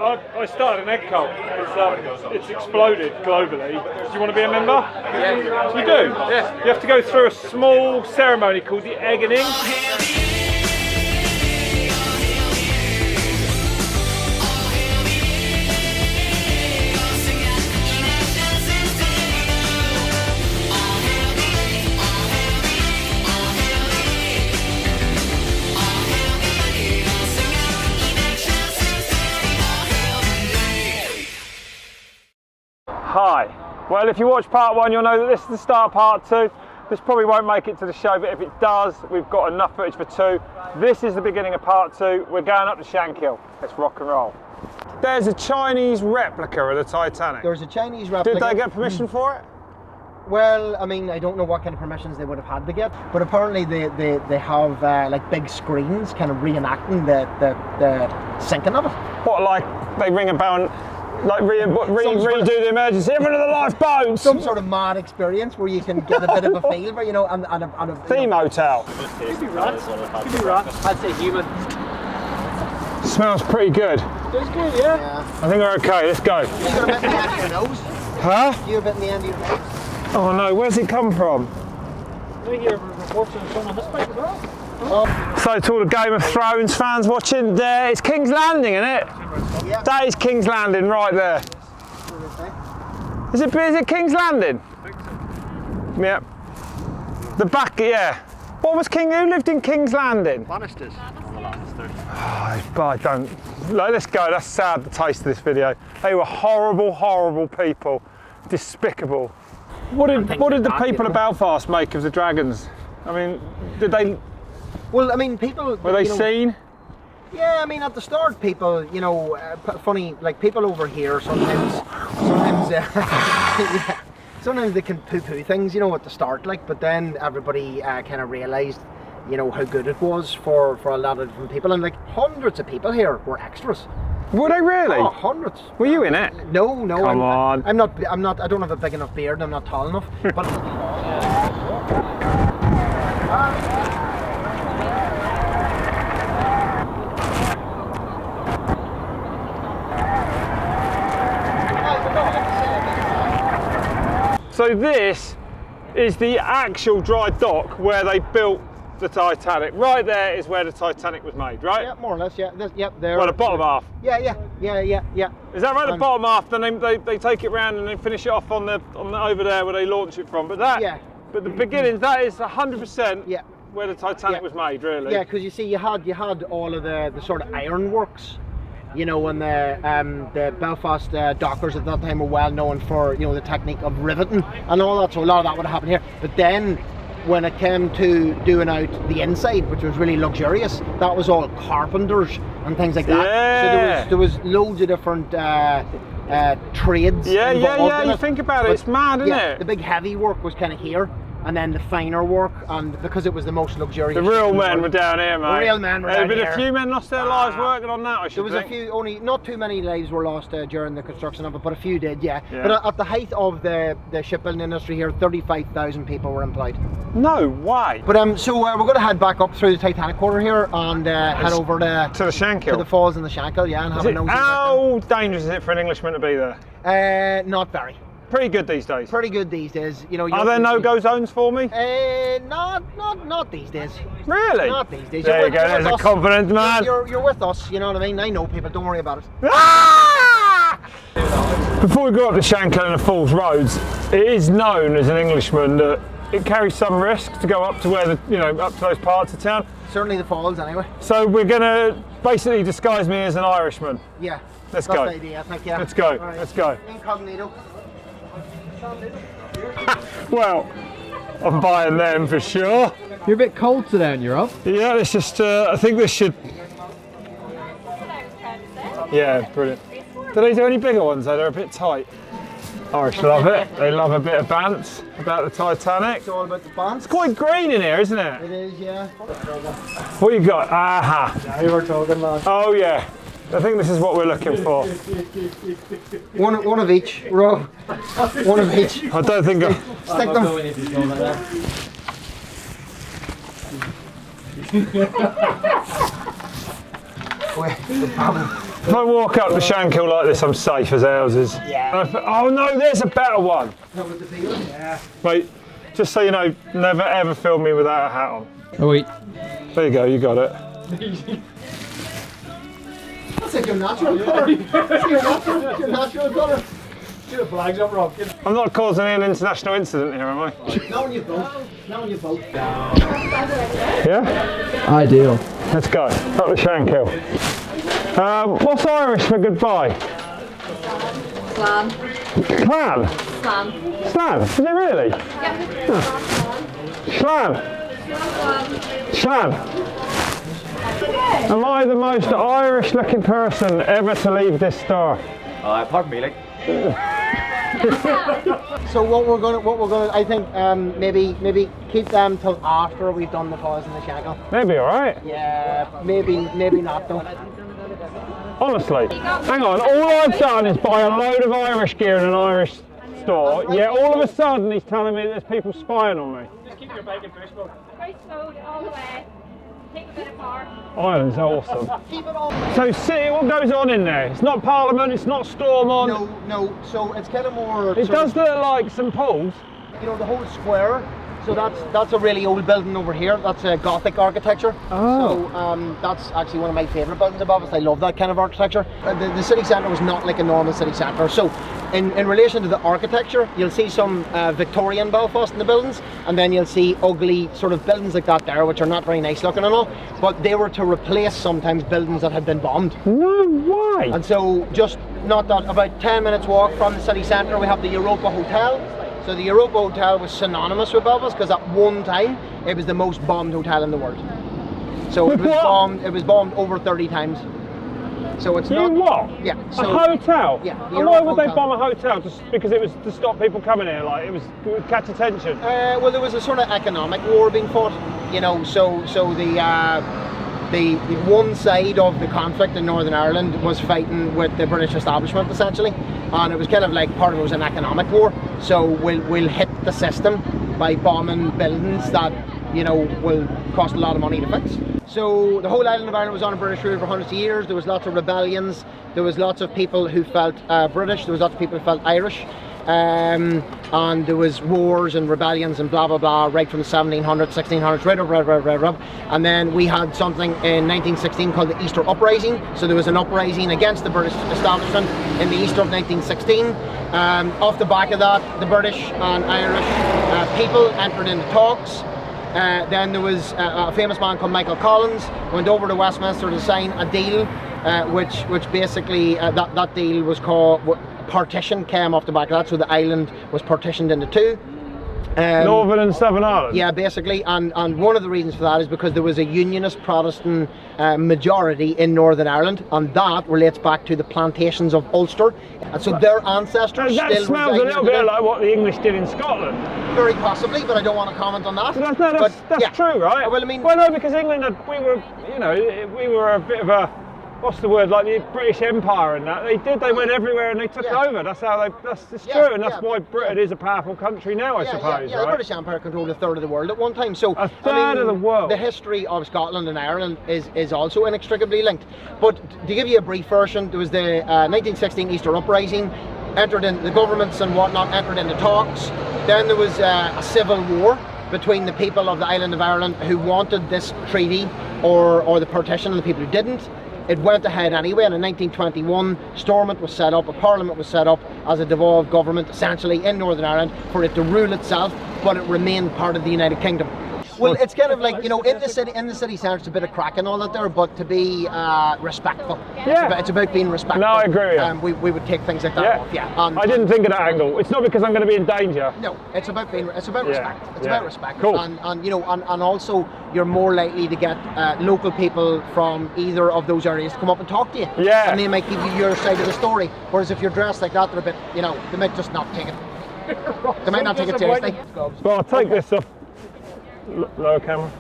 I started an egg cult. It's exploded globally. Do you want to be a member? Yeah. You do? Yeah. You have to go through a small ceremony called the eggening. Hi. Well, if you watch part 1, you'll know that this is the start of part 2. This probably won't make it to the show, but if it does, we've got enough footage for 2. This is the beginning of part 2. We're going up to Shank Hill. Let's rock and roll. There's a Chinese replica of the Titanic. There's a Chinese replica. Did they get permission for it? Well, I mean, I don't know what kind of permissions they would have had to get, but apparently they have like big screens kind of reenacting the sinking of it. What, like they ring a bell and like redo the emergency, everyone in the lifeboats? Some sort of mad experience where you can get a bit of a feel, you know, and a theme hotel. Could be rats. Could be rats. I'd say human. Smells pretty good. It's good, yeah. I think we're okay. Let's go. You got a bit in the end of your nose? Huh? You got a bit in the end of your nose? Oh no, where's it come from? We hear reports on some on this pipe as well. So to all the Game of Thrones fans watching there, it's King's Landing, isn't it? Yeah. That is King's Landing right there. Is it King's Landing? I think so. Yep. The back, yeah. What was who lived in King's Landing? Lannisters. Oh, I don't. Let's go, that's sad, the taste of this video. They were horrible, horrible people. Despicable. What did the people of Belfast make of the dragons? I mean, did they... Well, I mean, people... Were they seen? Yeah, I mean, at the start, people, you know, funny, like people over here sometimes yeah, sometimes they can poo-poo things, you know, at the start, like, but then everybody kind of realised, you know, how good it was for a lot of different people, and like hundreds of people here were extras. Were they really? Oh, hundreds. Were you in it? No. Come on. I'm not, I don't have a big enough beard, I'm not tall enough, but... So this is the actual dry dock where they built the Titanic. Right there is where the Titanic was made, right? Yeah, more or less, yeah. Yep, there. Well, the bottom half. Yeah. Is that right? The bottom half, then they take it round and then finish it off on the over there where they launch it from. But but the beginnings, that is 100% where the Titanic was made, really. Yeah, because you see, you had all of the sort of ironworks, you know, and the Belfast dockers at that time were well known for, you know, the technique of riveting and all that. So a lot of that would have happened here. But then, when it came to doing out the inside, which was really luxurious, that was all carpenters and things like that. Yeah. So there was loads of different trades. Yeah. You think about it, it's mad, isn't it? The big heavy work was kind of here, and then the finer work, and because it was the most luxurious. The real men were down here, mate. The real men were down here. There have been a few men lost their lives working on that, I should think. There was a few, only not too many lives were lost during the construction of it, but a few did, yeah. But at the height of the shipbuilding industry here, 35,000 people were employed. No way. But so we're going to head back up through the Titanic quarter here and head over to the Shank Hill. To the falls and the Shank Hill, yeah, and have a nosy. How dangerous is it for an Englishman to be there? Not very. Pretty good these days. Pretty good these days. You know. Are there no-go zones for me? Not these days. Really? Not these days. There you go. There's a confident man. You're with us. You know what I mean? I know people. Don't worry about it. Ah! Before we go up the Shank Hill and the Falls Roads, it is known as an Englishman that it carries some risk to go up to where up to those parts of town. Certainly the falls, anyway. So we're gonna basically disguise me as an Irishman. Yeah. Let's go. go. That's the idea, I think, yeah. Let's go. Right. Let's go. Incognito. Well, I'm buying them for sure. You're a bit cold today in Europe. Yeah, let's just, I think this should... Yeah, brilliant. Do they do any bigger ones though? They're a bit tight. Irish love it. They love a bit of bants about the Titanic. It's all about the bants. It's quite green in here, isn't it? It is, yeah. What you got? Aha. Now you were talking, man. Oh yeah. I think this is what we're looking for. One of each, Rob. One of each. I don't think I... Stick them. Wait, the problem. If I walk up the Shank Hill like this, I'm safe as houses. Yeah. Oh no, there's a better one. That was the big one? Yeah. Mate, just so you know, never ever film me without a hat on. Oh wait. There you go, you got it. That's like your natural colour. Your natural colour. See the flags up, Rob. I'm not causing an international incident here, am I? Now on your boat. Now on your boat. Yeah? Ideal. Let's go. Up the Shank Hill. What's Irish for goodbye? Slan. Clan? Slan. Slan? Is it really? Yep. Schlan? Schlan? Am I the most Irish looking person ever to leave this store? Pardon me, like. So what we're gonna, I think maybe keep them till after we've done the pause and the shackle. Maybe alright. Yeah, maybe not though. Honestly. Hang on, all I've done is buy a load of Irish gear in an Irish store, yet all of a sudden he's telling me there's people spying on me. Just keep your bike in first mode. First mode all the way. Take a bit of bar. Ireland's awesome. Keep it on. So see what goes on in there. It's not Parliament, it's not Stormont. No. So it's kind of more. It does look like St Paul's. You know, the whole square. So that's a really old building over here. That's a Gothic architecture. Oh. So that's actually one of my favourite buildings in Belfast. I love that kind of architecture. The city centre was not like a normal city centre. So in relation to the architecture, you'll see some Victorian Belfast in the buildings, and then you'll see ugly sort of buildings like that there, which are not very nice looking and all. But they were to replace sometimes buildings that had been bombed. No way. And so just not that, about 10 minutes walk from the city centre, we have the Europa Hotel. So the Europa Hotel was synonymous with Belfast because at one time it was the most bombed hotel in the world. So it was bombed over 30 times. So it's not. What? Yeah. A So, hotel? Yeah. the And why Europa would they Hotel. bomb a hotel? Just because it was to stop people coming here? Like it would catch attention? Well, there was a sort of economic war being fought. You know, so the one side of the conflict in Northern Ireland was fighting with the British establishment essentially, and it was kind of like part of it was an economic war. So we'll hit the system by bombing buildings that, you know, will cost a lot of money to fix. So the whole island of Ireland was on a British rule for hundreds of years. There was lots of rebellions. There was lots of people who felt British. There was lots of people who felt Irish. And there was wars and rebellions and blah blah blah right from the 1700s, 1600s, right up. And then we had something in 1916 called the Easter Uprising. So there was an uprising against the British establishment in the Easter of 1916. Off the back of that, the British and Irish people entered into talks. Then there was a famous man called Michael Collins went over to Westminster to sign a deal, which basically that deal was called. Partition came off the back of that, so the island was partitioned into two. Northern and Southern Ireland? Yeah, basically, and one of the reasons for that is because there was a Unionist Protestant majority in Northern Ireland, and that relates back to the plantations of Ulster, and so their ancestors That still smells a reside little over bit there. like what the English did in Scotland. Very possibly, but I don't want to comment on that. That's yeah. true, right? Well, I mean, no, because England, we were a bit of a, what's the word, like the British Empire and that. They went everywhere and they took over. That's how it's true, and that's why Britain is a powerful country now, I suppose, the right? British Empire controlled a third of the world at one time. So a third of the world. The history of Scotland and Ireland is also inextricably linked. But to give you a brief version, there was the 1916 Easter Uprising. The governments and whatnot entered into talks. Then there was a civil war between the people of the island of Ireland who wanted this treaty or the partition and the people who didn't. It went ahead anyway, and in 1921 Stormont was set up, a parliament was set up as a devolved government essentially in Northern Ireland for it to rule itself, but it remained part of the United Kingdom. Well, it's kind of like, you know, in the city centre it's a bit of crack and all that there, but to be respectful. Yeah. It's about being respectful. No, I agree with you. We would take things like that off, yeah. And, I didn't think of that angle. It's not because I'm going to be in danger. No, it's about respect. It's about respect. Cool. And you know, and also you're more likely to get local people from either of those areas to come up and talk to you. Yeah. And they might give you your side of the story. Whereas if you're dressed like that, they're a bit, you know, they might just not take it. They might not take it seriously. Well, I'll take this off. Lower camera.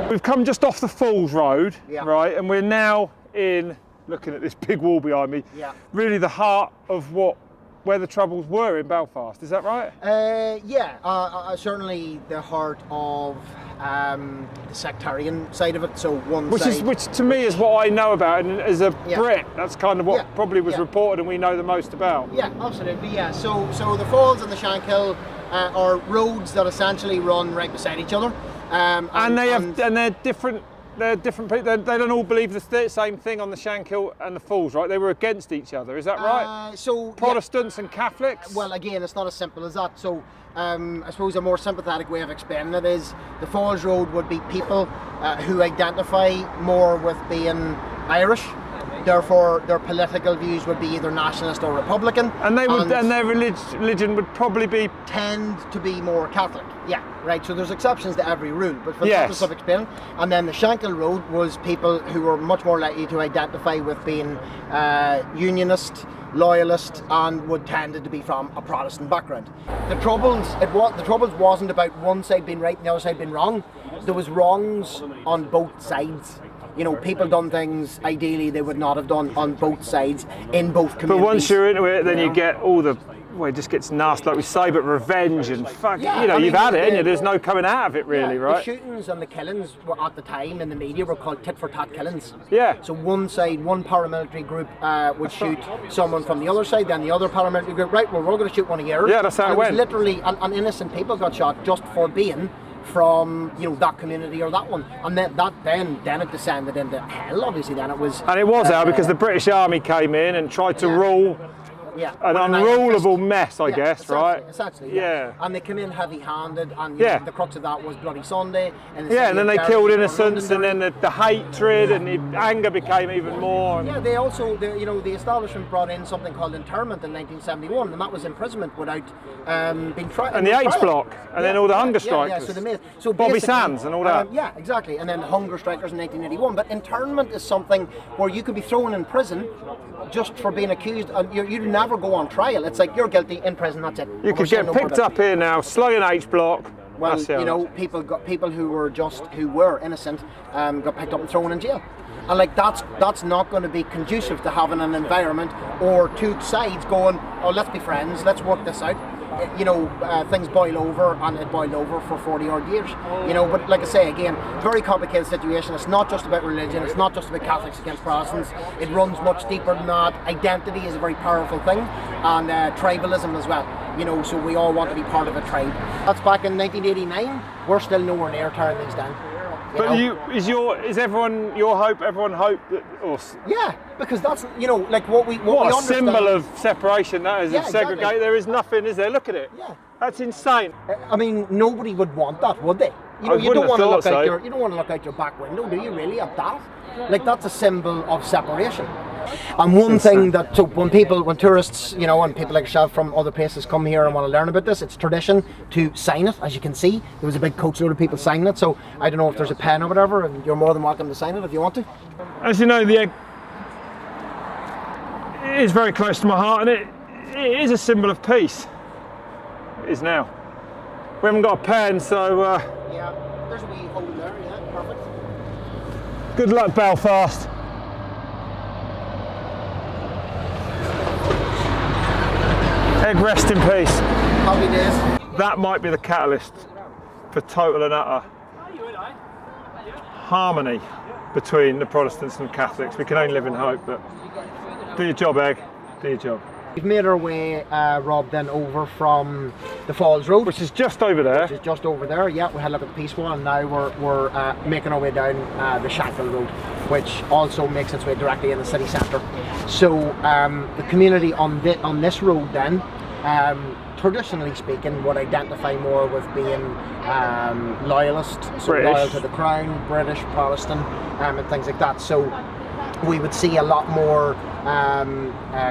We've come just off the Falls Road, right, and we're now in, looking at this big wall behind me, really the heart of what where the troubles were in Belfast. Is that right? Certainly the heart of the sectarian side of it. So one Which side, to me is what I know about, and as a Yeah. Brit, that's kind of what Yeah. probably was Yeah. reported and we know the most about. Yeah, absolutely. Yeah. So the falls and the Shank Hill are roads that essentially run right beside each other. And they're different. They're different people. They don't all believe the same thing on the Shank Hill and the Falls, right? They were against each other. Is that right? Protestants and Catholics. Well, again, it's not as simple as that. So, I suppose a more sympathetic way of explaining it is the Falls Road would be people who identify more with being Irish. Therefore, their political views would be either nationalist or Republican, and their religion would probably tend to be more Catholic. Yeah, right. So there's exceptions to every rule, but for the Yes. purpose of explaining, and then the Shank Hill Road was people who were much more likely to identify with being Unionist, Loyalist, and would tended to be from a Protestant background. The troubles wasn't about one side being right and the other side being wrong. There was wrongs on both sides. You know, people done things ideally they would not have done on both sides in both communities. But once you're into it, then you get all the. Well, it just gets nasty, like we say, but revenge and fuck. Yeah, you know, I mean, you've had it, ain't you? There's no coming out of it, really, Yeah, right? The shootings and the killings were at the time in the media were called tit for tat killings. Yeah. So one side, one paramilitary group would shoot someone from the other side, then the other paramilitary group, right, well, we're going to shoot one of yours. Yeah, that's how and it went. Was literally, and innocent people got shot just for being from, you know, that community or that one. And then it descended into hell, obviously, then it was... And it was hell because the British Army came in and tried to rule an unrulable mess, I guess, right? Essentially, yeah. And they came in heavy-handed, and Yeah. the crux of that was Bloody Sunday. And Yeah, and then they Derry killed or innocents, and Londonderry. then the hatred and the anger became even more. Yeah, they also, the establishment brought in something called internment in 1971, and that was imprisonment without being tried. And the H block, and then all the hunger strikers. Yeah, so they made so Bobby basically, Sands and all that. Yeah, exactly. And then hunger strikers in 1981. But internment is something where you could be thrown in prison just for being accused, and you never go on trial. It's like you're guilty in prison. That's it. You could get picked up here now, slugging H block. Well, That's it. you know, people who were innocent got picked up and thrown in jail. And like that's not going to be conducive to having an environment or two sides going, oh, let's be friends, let's work this out. Things boil over, and it boiled over for 40 odd years. But like I say again, very complicated situation. It's not just about religion. It's not just about Catholics against Protestants. It runs much deeper than that. Identity is a very powerful thing, and tribalism as well. So we all want to be part of a tribe. That's back in 1989. We're still nowhere near tearing these down. Is everyone your hope? Everyone hope that? Yeah, because that's like what we what a understand. symbol of separation that is, Yeah, of segregate. exactly. There is nothing, is there? Look at it. Yeah. That's insane. I mean, nobody would want that, would they? I You wouldn't don't have want to thought look so. out you don't want to look out your back window, do you? Really, at that? Like that's a symbol of separation. And one thing that when tourists, and people like yourself from other places come here and want to learn about this, it's tradition to sign it. As you can see, there was a big coachload of people signing it. So I don't know if there's a pen or whatever, and you're more than welcome to sign it if you want to. As you know, the egg is very close to my heart, and it is a symbol of peace. It is now. We haven't got a pen, so Yeah, there's a wee hole there. Yeah, perfect. good luck, Belfast. Egg, rest in peace. Happy days. That might be the catalyst for total and utter harmony between the Protestants and Catholics. We can only live in hope, but do your job, Egg. Do your job. We've made our way, Rob, then over from the Falls Road, Which is just over there. which is just over there. Yeah, we had a look at the Peace Wall, and now we're making our way down the Shackle Road, which also makes its way directly in the city centre. So the community on this road then, traditionally speaking, would identify more with being loyalist, so British. loyal to the Crown, British, Protestant, and things like that. So we would see a lot more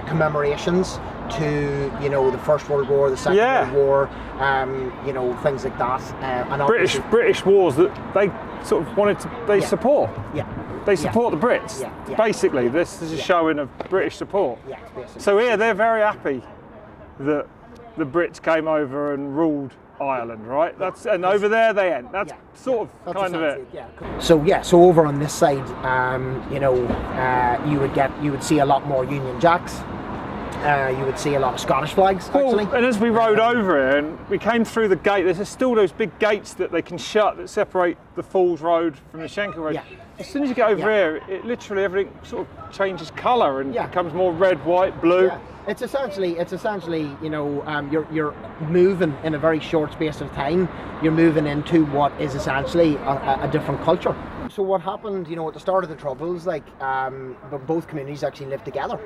commemorations to the First World War, the Second Yeah. World War, things like that. And British wars that they sort of wanted to, they Yeah. support. Yeah. They support the Brits. Yeah, yeah. Basically, this is a showing of British support. Yeah, basically. So here they're very happy that the Brits came over and ruled Ireland, right? And over there they end. That's Yeah, sort of That's kind of it. essentially Yeah. So over on this side, you would see a lot more Union Jacks. you would see a lot of Scottish flags, actually. And as we rode over it and we came through the gate, there's still those big gates that they can shut that separate the Falls Road from the Shank Hill Road. Yeah. As soon as you get over here, it literally everything sort of changes colour and becomes more red, white, blue. Yeah. It's essentially, you know, you're moving in a very short space of time. You're moving into what is essentially a different culture. So what happened, you know, at the start of the Troubles, like, but both communities actually lived together.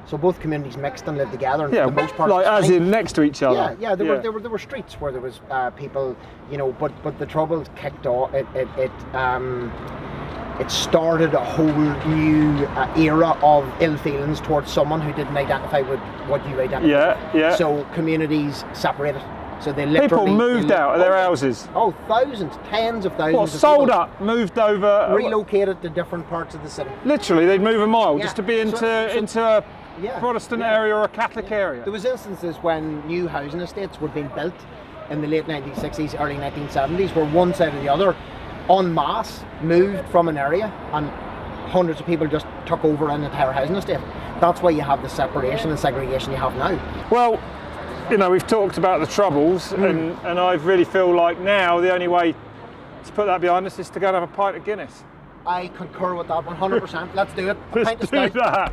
So both communities mixed and lived together. And Yeah, for the most part, like as in next to each other. Yeah, there were streets where there was people, you know, but the Troubles kicked off. It started a whole new era of ill feelings towards someone who didn't identify with what you identify. Yeah. So communities separated. So they literally People moved out of their houses. Oh, thousands, tens of thousands. Well, of sold people up, moved over. relocated to different parts of the city. Literally, they'd move a mile Yeah. just to be into a Protestant area or a Catholic area. There was instances when new housing estates were being built in the late 1960s, early 1970s, where one side or the other, en masse, moved from an area, and hundreds of people just took over an entire housing estate. That's why you have the separation and segregation you have now. Well, you know, we've talked about the Troubles, and I really feel like now the only way to put that behind us is to go and have a pint of Guinness. I concur with that 100%. Let's do it. Let's do that.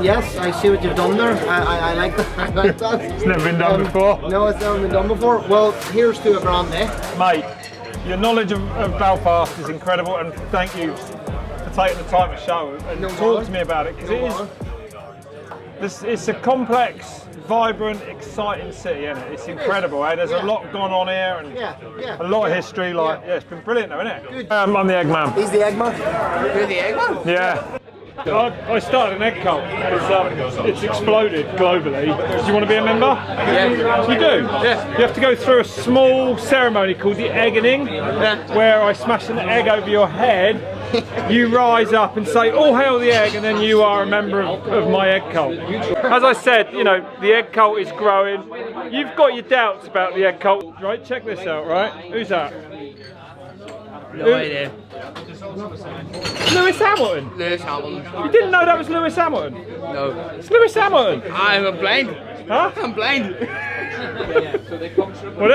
Yes, I see what you've done there. I like that. I like that. It's never been done before. No, it's never been done before. Well, here's to a grande. Mate, your knowledge of Belfast is incredible, and thank you for taking the time to show and talk to me about it, because it's a complex, vibrant, exciting city, isn't it? It's incredible, and there's a lot gone on here, and a lot of history. Like, it's been brilliant, though, isn't it? I'm the Eggman. He's the Eggman. You're the Eggman? Yeah. I started an egg cult. It's exploded globally. Do you want to be a member? Yeah. You do? Yeah. You have to go through a small ceremony called the eggening, where I smash an egg over your head. You rise up and say, "Oh, hail the egg," and then you are a member of my egg cult. As I said, you know, the egg cult is growing. You've got your doubts about the egg cult, right? Check this out, right? Who's that? No idea. Lewis Hamilton. Lewis Hamilton. You didn't know that was Lewis Hamilton? No. It's Lewis Hamilton. I'm blind. Huh? I'm blind. Well,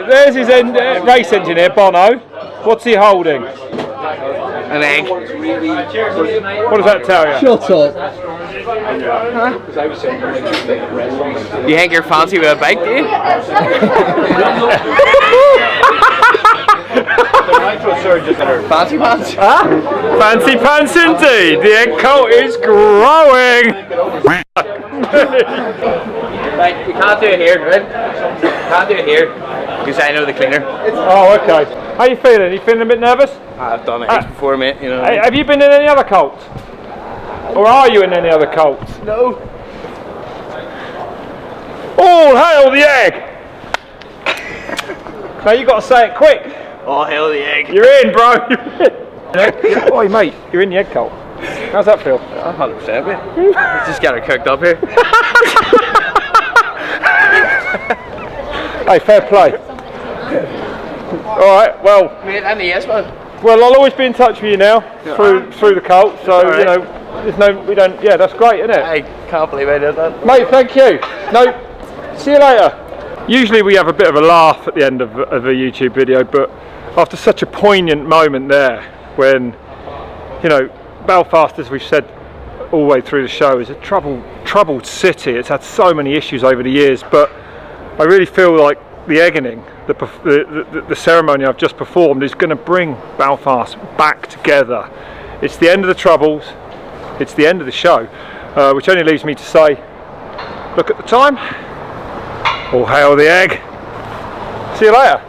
there's his race engineer, Bono. What's he holding? An egg. What does that tell you? Shut up. You think you're fancy with a bike, do you? Fancy pants? Huh? Fancy pants indeed. The egg cult is growing. Right, we can't do it here, right? Can't do it here because I know the cleaner. Oh, okay. How you feeling? You feeling a bit nervous? I've done it before, mate. You know. Hey, have you been in any other cult? Or are you in any other cults? No. All hail the egg! Now you got to say it quick. All hail the egg. You're in, bro. You're in. Oi, mate, you're in the egg cult. How's that feel? 100%, mate. Let's just get her cooked up here. Hey, fair play. All right, well. Mate, I'm the yes man. Well, I'll always be in touch with you now through the cult. So you know, there's no, we don't. Yeah, that's great, isn't it? I can't believe I did that. Mate, thank you. No, see you later. Usually we have a bit of a laugh at the end of a YouTube video, but after such a poignant moment there, when, you know, Belfast, as we've said all the way through the show, is a troubled city. It's had so many issues over the years, but I really feel like the eggening, the ceremony I've just performed, is going to bring Belfast back together. It's the end of the Troubles, it's the end of the show, which only leaves me to say, look at the time. All hail the egg. See you later.